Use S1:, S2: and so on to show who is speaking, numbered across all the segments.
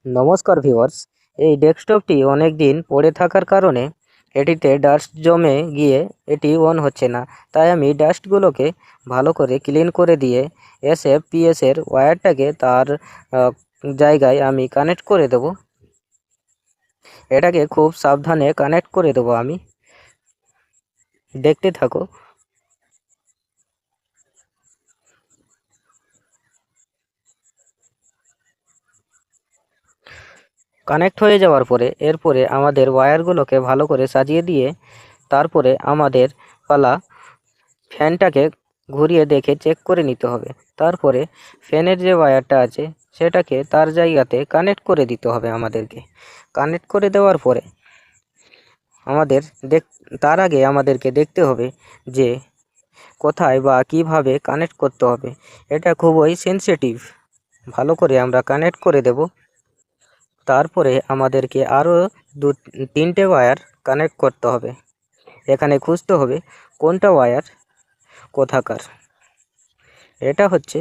S1: নমস্কার ভিউয়ার্স, এই ডেস্কটপটি অনেক দিন পড়ে থাকার কারণে এটিতে ডাস্ট জমে গিয়ে এটি অন হচ্ছে না। তাই আমি ডাস্টগুলোকে ভালো করে ক্লিন করে দিয়ে এসএফপিএসের ওয়্যারটাকে তার জায়গায় আমি কানেক্ট করে দেব। এটাকে খুব সাবধানে কানেক্ট করে দেব আমি। দেখতে থাকো। কানেক্ট হয়ে যাওয়ার পরে এরপরে আমাদের ওয়্যারগুলোকে ভালো করে সাজিয়ে দিয়ে তারপরে আমাদের পালা ফ্যানটাকে ঘুরিয়ে দেখে চেক করে নিতে হবে। তারপরে ফ্যানের যে ওয়্যারটা আছে সেটাকে তার জায়গাতে কানেক্ট করে দিতে হবে আমাদেরকে। কানেক্ট করে দেওয়ার পরে তার আগে আমাদেরকে দেখতে হবে যে কোথায় বা কিভাবে কানেক্ট করতে হবে। এটা খুবই সেনসিটিভ। ভালো করে আমরা কানেক্ট করে দেব। তারপরে আমাদেরকে আরও তিনটে ওয়্যার কানেক্ট করতে হবে। এখানে খুঁজতে হবে কোনটা ওয়্যার কোথাকার। এটা হচ্ছে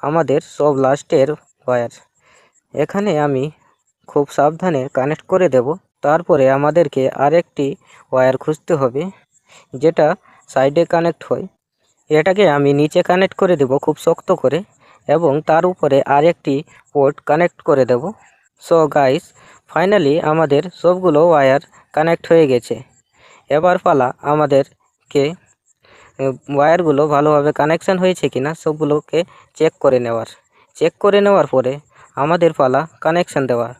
S1: আমাদের সব লাস্টের ওয়্যার। এখানে আমি খুব সাবধানে কানেক্ট করে দেব। তারপরে আমাদেরকে আরেকটি ওয়্যার খুঁজতে হবে যেটা সাইডে কানেক্ট হয়। এটাকে আমি নিচে কানেক্ট করে দেব খুব শক্ত করে, এবং তার উপরে আরেকটি পোর্ট কানেক্ট করে দেব। সো গাইস, ফাইনালি আমাদের সবগুলো ওয়্যার কানেক্ট হয়ে গেছে। এবার পালা আমাদেরকে ওয়্যারগুলো ভালোভাবে কানেকশান হয়েছে কিনা সবগুলোকে চেক করে নেওয়ার পরে আমাদের পালা কানেকশান দেওয়ার।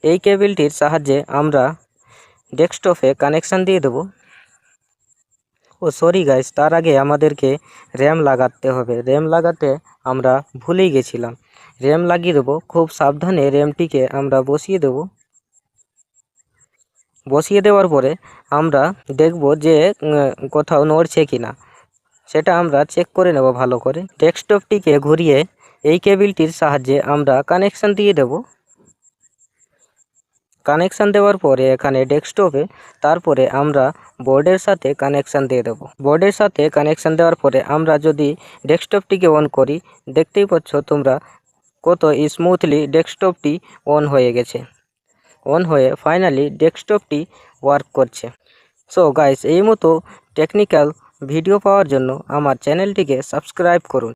S1: এই কেবিলটির সাহায্যে আমরা ডেস্কটপে কানেকশান দিয়ে দেব। সরি গাইস, তার আগে আমাদেরকে র্যাম লাগাতে হবে। র্যাম লাগাতে আমরা ভুলেই গেছিলাম। র্যাম লাগিয়ে দেবো। খুব সাবধানে র্যামটিকে আমরা বসিয়ে দেওয়ার পরে আমরা দেখব যে কোথাও নড়ছে কিনা, সেটা আমরা চেক করে নেব ভালো করে। ডেস্কটপটিকে ঘুরিয়ে এই কেবিলটির সাহায্যে আমরা কানেকশান দিয়ে দেব। কানেকশান দেওয়ার পরে এখানে ডেস্কটপে তারপরে আমরা বোর্ডের সাথে কানেকশান দিয়ে দেব। বোর্ডের সাথে কানেকশান দেওয়ার পরে আমরা যদি ডেস্কটপটিকে অন করি, দেখতেই পাচ্ছ তোমরা কত স্মুথলি ডেস্কটপটি অন হয়ে গেছে। অন হয়ে ফাইনালি ডেস্কটপটি ওয়ার্ক করছে। সো গাইস, এই মতো টেকনিক্যাল ভিডিও পাওয়ার জন্য আমার চ্যানেলটিকে সাবস্ক্রাইব করুন।